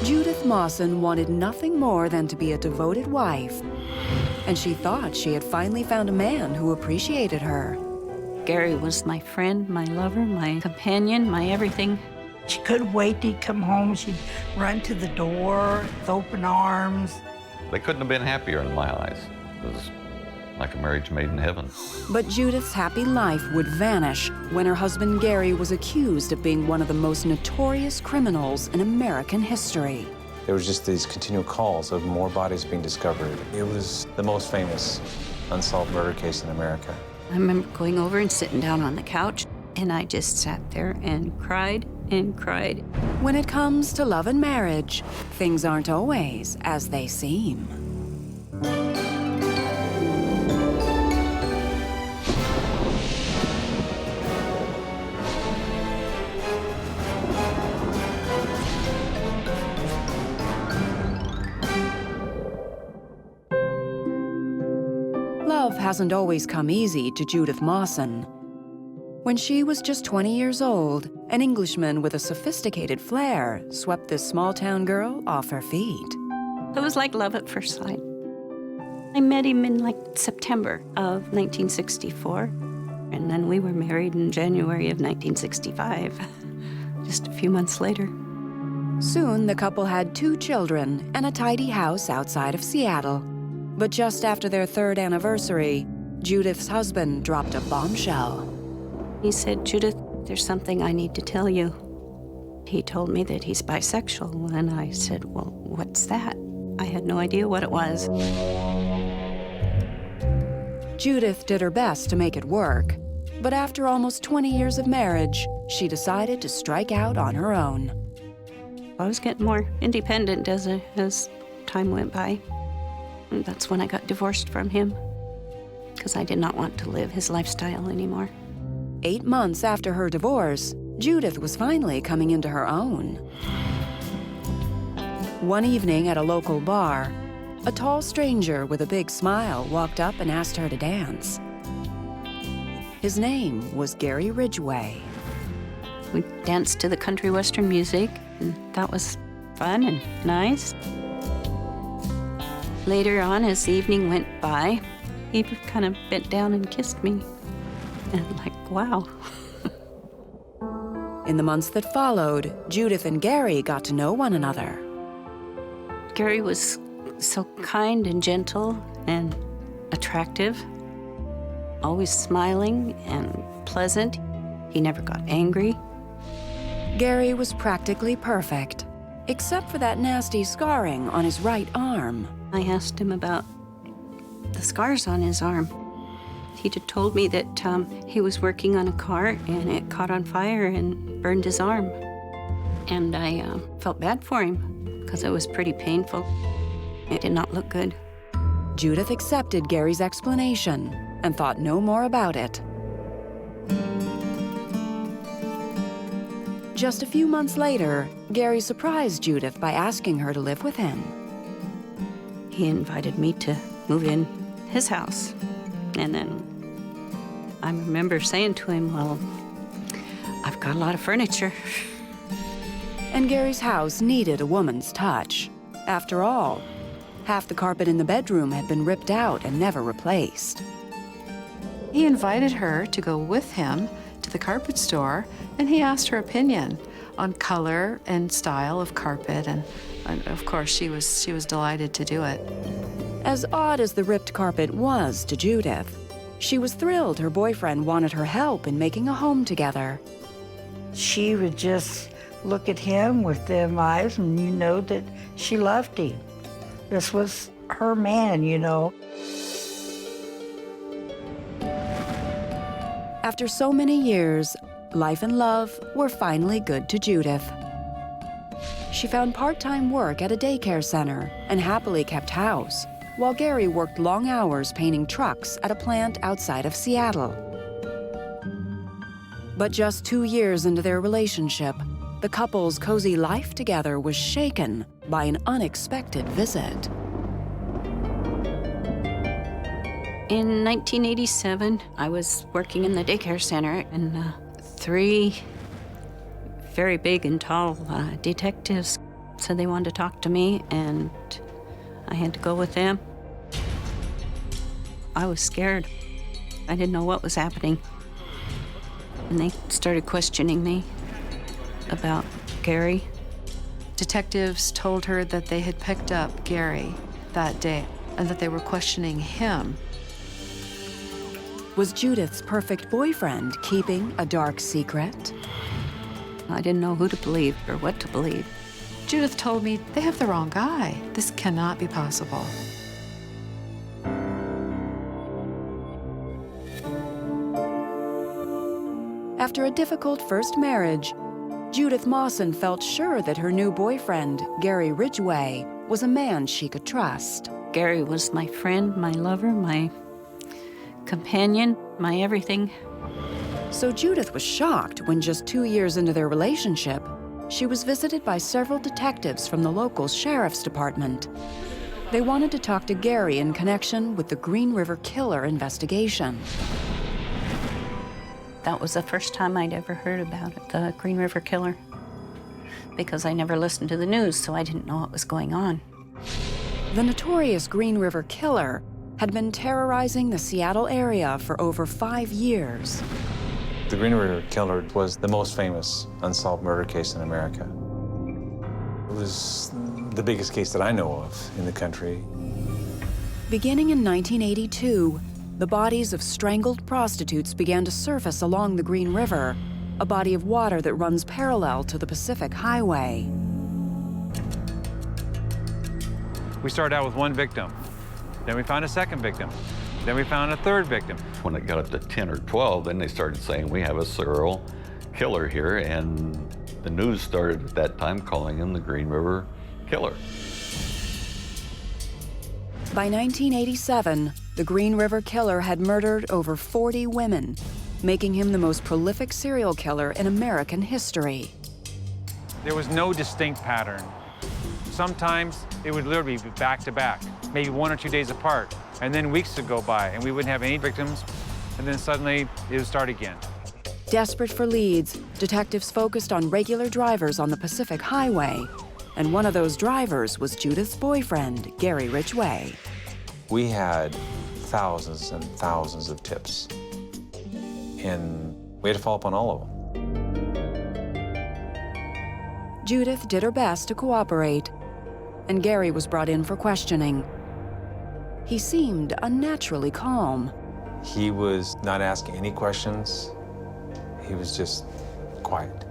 Judith Mawson wanted nothing more than to be a devoted wife, and she thought she had finally found a man who appreciated her. Gary was my friend, my lover, my companion, my everything. She couldn't wait to come home. She'd run to the door with open arms. They couldn't have been happier in my eyes. It was like a marriage made in heaven. But Judith's happy life would vanish when her husband Gary was accused of being one of the most notorious criminals in American history. There was just these continual calls of more bodies being discovered. It was the most famous unsolved murder case in America. I remember going over and sitting down on the couch, and I just sat there and cried and cried. When it comes to love and marriage, things aren't always as they seem. Love hasn't always come easy to Judith Mawson. When she was just 20 years old, an Englishman with a sophisticated flair swept this small-town girl off her feet. It was like love at first sight. I met him in like September of 1964, and then we were married in January of 1965, just a few months later. Soon, the couple had 2 children and a tidy house outside of Seattle. But just after their 3rd anniversary, Judith's husband dropped a bombshell. He said, "Judith, there's something I need to tell you." He told me that he's bisexual, and I said, "Well, what's that?" I had no idea what it was. Judith did her best to make it work, but after almost 20 years of marriage, she decided to strike out on her own. I was getting more independent as time went by. And that's when I got divorced from him, because I did not want to live his lifestyle anymore. 8 months after her divorce, Judith was finally coming into her own. One evening at a local bar, a tall stranger with a big smile walked up and asked her to dance. His name was Gary Ridgway. We danced to the country western music, and that was fun and nice. Later on, as the evening went by, he kind of bent down and kissed me. And I'm like, wow. In the months that followed, Judith and Gary got to know one another. Gary was so kind and gentle and attractive, always smiling and pleasant. He never got angry. Gary was practically perfect, except for that nasty scarring on his right arm. I asked him about the scars on his arm. He had told me that he was working on a car and it caught on fire and burned his arm. And I felt bad for him because it was pretty painful. It did not look good. Judith accepted Gary's explanation and thought no more about it. Just a few months later, Gary surprised Judith by asking her to live with him. He invited me to move in his house. And then I remember saying to him, "Well, I've got a lot of furniture." And Gary's house needed a woman's touch. After all, half the carpet in the bedroom had been ripped out and never replaced. He invited her to go with him to the carpet store, and he asked her opinion on color and style of carpet, and of course she was delighted to do it. As odd as the ripped carpet was to Judith, she was thrilled her boyfriend wanted her help in making a home together. She would just look at him with them eyes, and you know that she loved him. This was her man, you know. After so many years, life and love were finally good to Judith. She found part-time work at a daycare center and happily kept house, while Gary worked long hours painting trucks at a plant outside of Seattle. But just 2 years into their relationship, the couple's cozy life together was shaken by an unexpected visit. In 1987, I was working in the daycare center, and 3 very big and tall detectives So they wanted to talk to me, and I had to go with them. I was scared. I didn't know what was happening. And they started questioning me about Gary. Detectives told her that they had picked up Gary that day and that they were questioning him. Was Judith's perfect boyfriend keeping a dark secret? I didn't know who to believe or what to believe. Judith told me, they have the wrong guy. This cannot be possible. After a difficult first marriage, Judith Mawson felt sure that her new boyfriend, Gary Ridgway, was a man she could trust. Gary was my friend, my lover, my companion, my everything. So Judith was shocked when just 2 years into their relationship, she was visited by several detectives from the local sheriff's department. They wanted to talk to Gary in connection with the Green River Killer investigation. That was the first time I'd ever heard about it, the Green River Killer, because I never listened to the news, so I didn't know what was going on. The notorious Green River Killer had been terrorizing the Seattle area for over 5 years. The Green River Killer was the most famous unsolved murder case in America. It was the biggest case that I know of in the country. Beginning in 1982, the bodies of strangled prostitutes began to surface along the Green River, a body of water that runs parallel to the Pacific Highway. We started out with one victim. Then we found a second victim. Then we found a third victim. When it got up to 10 or 12, then they started saying, we have a serial killer here, and the news started at that time calling him the Green River Killer. By 1987, the Green River Killer had murdered over 40 women, making him the most prolific serial killer in American history. There was no distinct pattern. Sometimes it would literally be back to back, maybe 1 or 2 days apart, and then weeks would go by and we wouldn't have any victims, and then suddenly it would start again. Desperate for leads, detectives focused on regular drivers on the Pacific Highway, and one of those drivers was Judith's boyfriend, Gary Ridgway. We had thousands and thousands of tips, and we had to follow up on all of them. Judith did her best to cooperate, and Gary was brought in for questioning. He seemed unnaturally calm. He was not asking any questions. He was just quiet.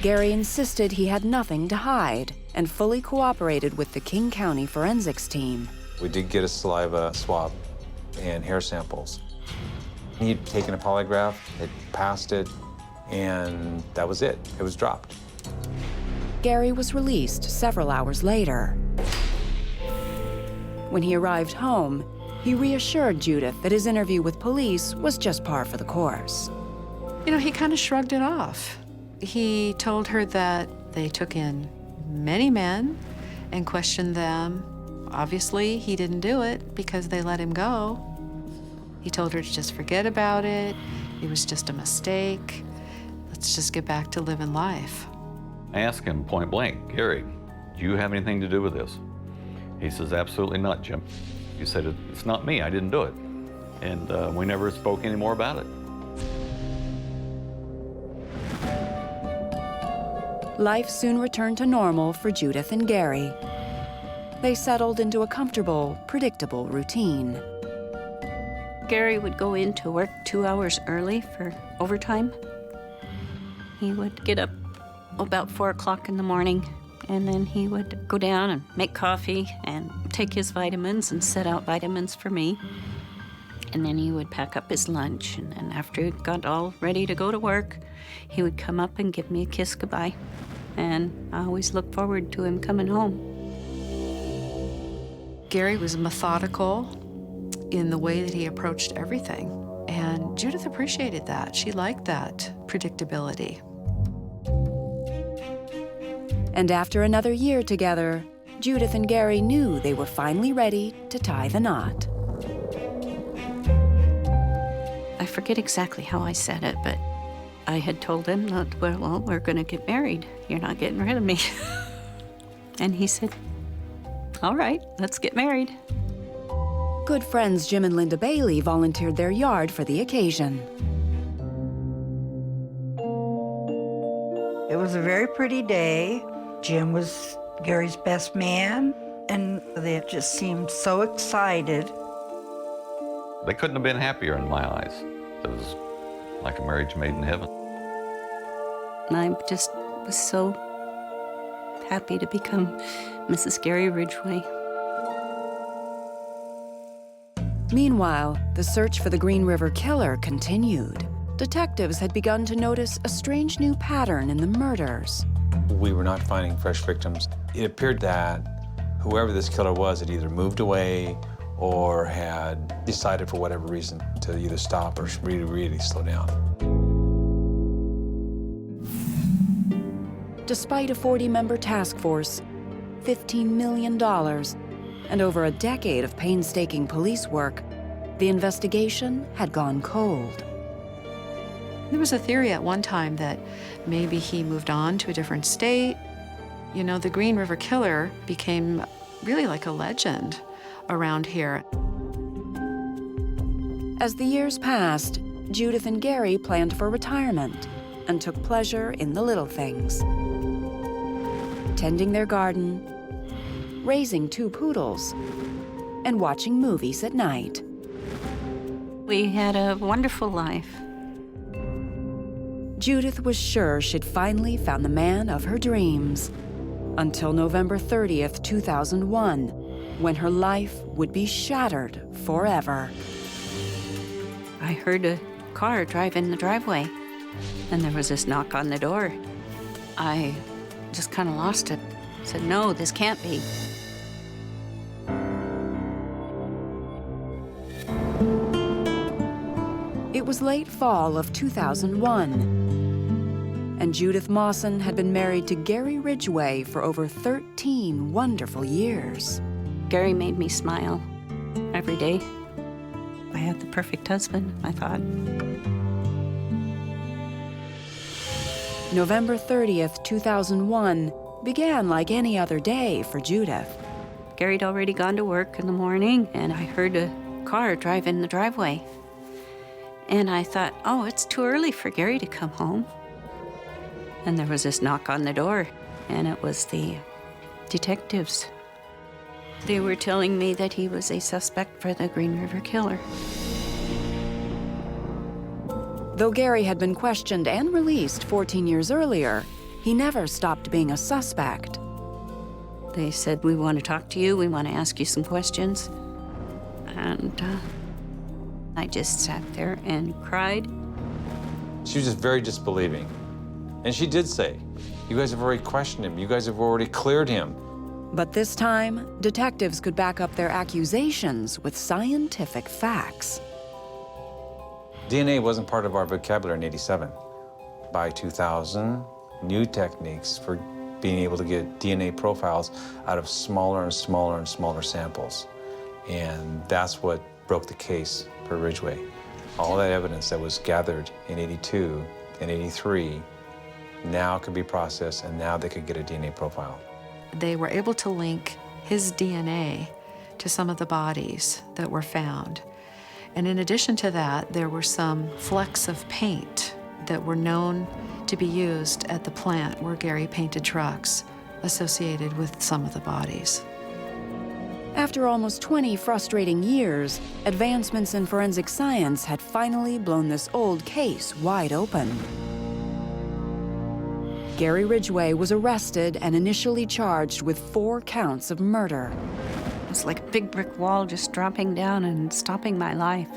Gary insisted he had nothing to hide and fully cooperated with the King County forensics team. We did get a saliva swab and hair samples. He'd taken a polygraph, had passed it, and that was it. It was dropped. Gary was released several hours later. When he arrived home, he reassured Judith that his interview with police was just par for the course. You know, he kind of shrugged it off. He told her that they took in many men and questioned them. Obviously, he didn't do it because they let him go. He told her to just forget about it. It was just a mistake. Let's just get back to living life. I asked him point blank, Gary, do you have anything to do with this? He says, absolutely not, Jim. He said, it's not me, I didn't do it. And we never spoke any more about it. Life soon returned to normal for Judith and Gary. They settled into a comfortable, predictable routine. Gary would go into work 2 hours early for overtime. He would get up about 4 o'clock in the morning, and then he would go down and make coffee and take his vitamins and set out vitamins for me. And then he would pack up his lunch, and then after he got all ready to go to work, he would come up and give me a kiss goodbye. And I always looked forward to him coming home. Gary was methodical in the way that he approached everything, and Judith appreciated that. She liked that predictability. And after another year together, Judith and Gary knew they were finally ready to tie the knot. I forget exactly how I said it, but I had told him that, well, we're going to get married. You're not getting rid of me. And he said, all right, let's get married. Good friends Jim and Linda Bailey volunteered their yard for the occasion. It was a very pretty day. Jim was Gary's best man, and they just seemed so excited. They couldn't have been happier in my eyes. It was like a marriage made in heaven. And I just was so happy to become Mrs. Gary Ridgway. Meanwhile, the search for the Green River Killer continued. Detectives had begun to notice a strange new pattern in the murders. We were not finding fresh victims. It appeared that whoever this killer was had either moved away or had decided for whatever reason to either stop or really, really slow down. Despite a 40-member task force, $15 million, and over a decade of painstaking police work, the investigation had gone cold. There was a theory at one time that maybe he moved on to a different state. You know, the Green River Killer became really like a legend around here. As the years passed, Judith and Gary planned for retirement and took pleasure in the little things. Tending their garden, raising 2 poodles, and watching movies at night. We had a wonderful life. Judith was sure she'd finally found the man of her dreams, until November 30th, 2001, when her life would be shattered forever. I heard a car drive in the driveway, and there was this knock on the door. I just kind of lost it. Said, no, this can't be. It was late fall of 2001, and Judith Mawson had been married to Gary Ridgway for over 13 wonderful years. Gary made me smile every day. I had the perfect husband, I thought. November 30th, 2001 began like any other day for Judith. Gary'd already gone to work in the morning, and I heard a car drive in the driveway. And I thought, oh, it's too early for Gary to come home. And there was this knock on the door, and it was the detectives. They were telling me that he was a suspect for the Green River Killer. Though Gary had been questioned and released 14 years earlier, he never stopped being a suspect. They said, we want to talk to you, we want to ask you some questions. And I just sat there and cried. She was just very disbelieving. And she did say, you guys have already questioned him. You guys have already cleared him. But this time, detectives could back up their accusations with scientific facts. DNA wasn't part of our vocabulary in '87. By 2000, new techniques for being able to get DNA profiles out of smaller and smaller and smaller samples. And that's what broke the case for Ridgway. All that evidence that was gathered in '82 and '83 now could be processed, and now they could get a DNA profile. They were able to link his DNA to some of the bodies that were found. And in addition to that, there were some flecks of paint that were known to be used at the plant where Gary painted trucks associated with some of the bodies. After almost 20 frustrating years, advancements in forensic science had finally blown this old case wide open. Gary Ridgway was arrested and initially charged with 4 counts of murder. It was like a big brick wall just dropping down and stopping my life.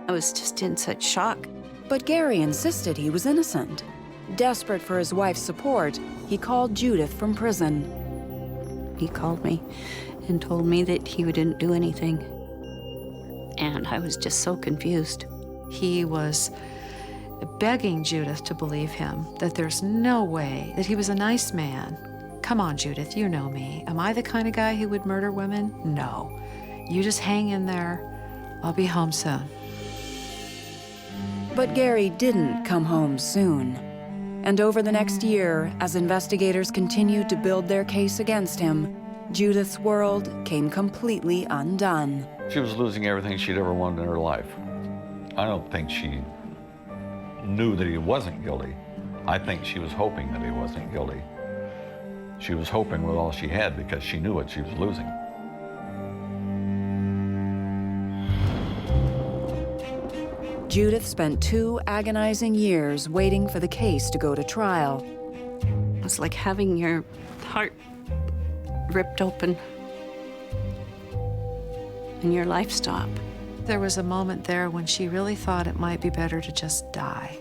I was just in such shock. But Gary insisted he was innocent. Desperate for his wife's support, he called Judith from prison. He called me and told me that he didn't do anything. And I was just so confused. He was begging Judith to believe him, that there's no way, that he was a nice man. Come on, Judith, you know me. Am I the kind of guy who would murder women? No. You just hang in there. I'll be home soon. But Gary didn't come home soon. And over the next year, as investigators continued to build their case against him, Judith's world came completely undone. She was losing everything she'd ever wanted in her life. I don't think she knew that he wasn't guilty. I think she was hoping that he wasn't guilty. She was hoping with all she had because she knew what she was losing. Judith spent 2 agonizing years waiting for the case to go to trial. It was like having your heart ripped open and your life stop. There was a moment there when she really thought it might be better to just die.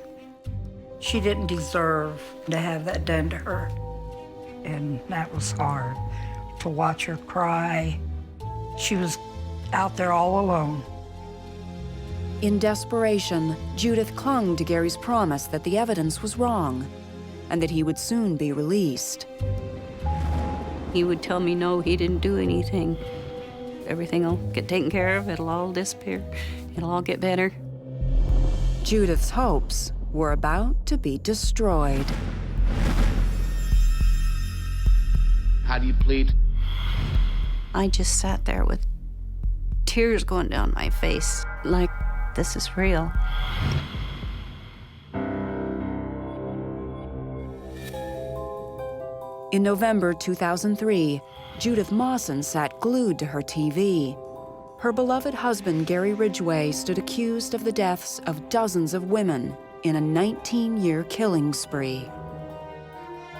She didn't deserve to have that done to her. And that was hard, to watch her cry. She was out there all alone. In desperation, Judith clung to Gary's promise that the evidence was wrong and that he would soon be released. He would tell me, no, he didn't do anything. Everything will get taken care of, it'll all disappear, it'll all get better. Judith's hopes were about to be destroyed. How do you plead? I just sat there with tears going down my face, like this is real. In November 2003, Judith Mawson sat glued to her TV. Her beloved husband, Gary Ridgway, stood accused of the deaths of dozens of women in a 19-year killing spree.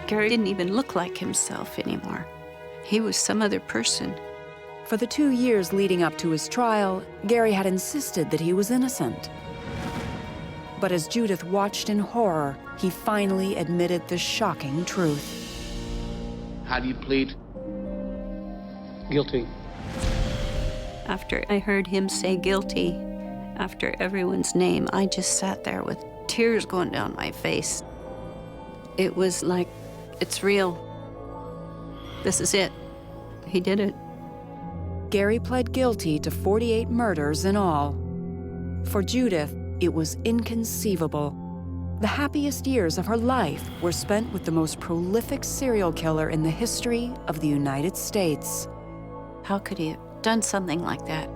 Gary didn't even look like himself anymore. He was some other person. For the 2 years leading up to his trial, Gary had insisted that he was innocent. But as Judith watched in horror, he finally admitted the shocking truth. How do you plead? Guilty. After I heard him say guilty, after everyone's name, I just sat there with tears going down my face. It was like, it's real. This is it. He did it. Gary pled guilty to 48 murders in all. For Judith, it was inconceivable. The happiest years of her life were spent with the most prolific serial killer in the history of the United States. How could he have done something like that?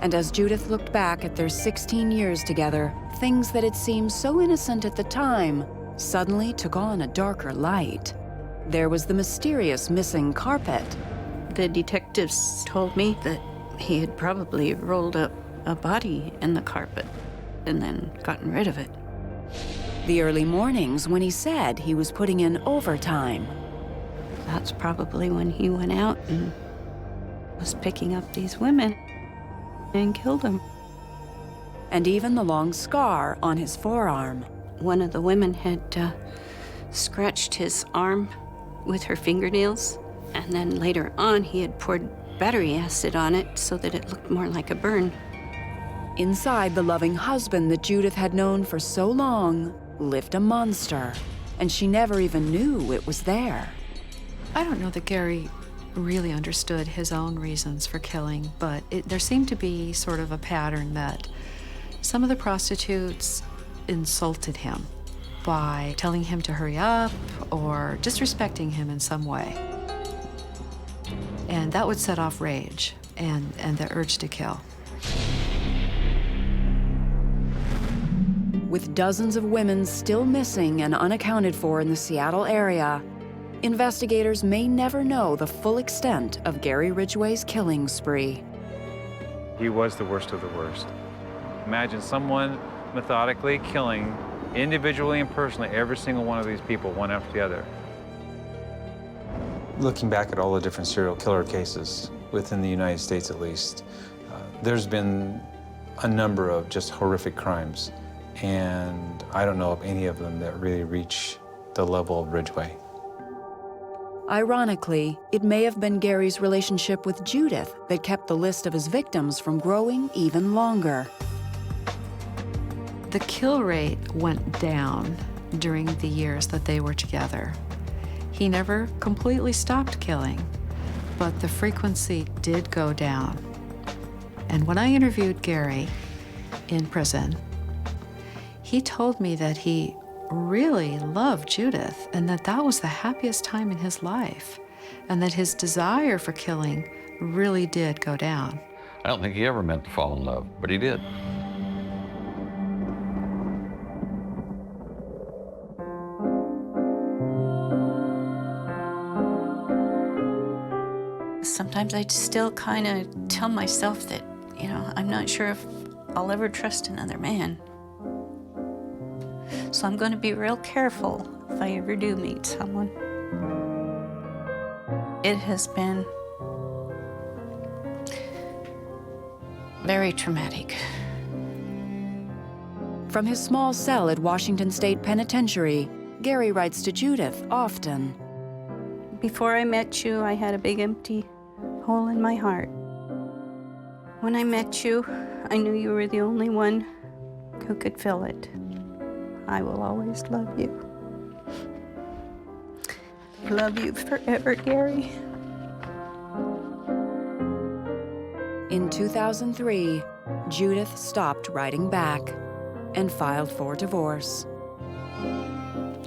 And as Judith looked back at their 16 years together, things that had seemed so innocent at the time suddenly took on a darker light. There was the mysterious missing carpet. The detectives told me that he had probably rolled up a body in the carpet and then gotten rid of it. The early mornings when he said he was putting in overtime. That's probably when he went out and was picking up these women and killed them. And even the long scar on his forearm. One of the women had scratched his arm with her fingernails, and then later on he had poured battery acid on it so that it looked more like a burn. Inside the loving husband that Judith had known for so long lived a monster, and she never even knew it was there. I don't know that Gary really understood his own reasons for killing, but there seemed to be sort of a pattern that some of the prostitutes insulted him by telling him to hurry up or disrespecting him in some way. And that would set off rage and the urge to kill. With dozens of women still missing and unaccounted for in the Seattle area, investigators may never know the full extent of Gary Ridgway's killing spree. He was the worst of the worst. Imagine someone methodically killing individually and personally every single one of these people, one after the other. Looking back at all the different serial killer cases within the United States at least, there's been a number of just horrific crimes, and I don't know of any of them that really reach the level of Ridgway. Ironically, it may have been Gary's relationship with Judith that kept the list of his victims from growing even longer. The kill rate went down during the years that they were together. He never completely stopped killing, but the frequency did go down. And when I interviewed Gary, in prison. He told me that he really loved Judith and that that was the happiest time in his life, and that his desire for killing really did go down. I don't think he ever meant to fall in love, but he did. Sometimes I still kind of tell myself that, you know, I'm not sure if I'll ever trust another man. So I'm going to be real careful if I ever do meet someone. It has been very traumatic. From his small cell at Washington State Penitentiary, Gary writes to Judith often. Before I met you, I had a big empty hole in my heart. When I met you, I knew you were the only one who could fill it. I will always love you. Love you forever, Gary. In 2003, Judith stopped writing back and filed for divorce.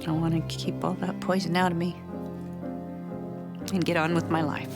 I want to keep all that poison out of me and get on with my life.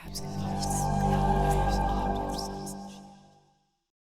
Absolutely.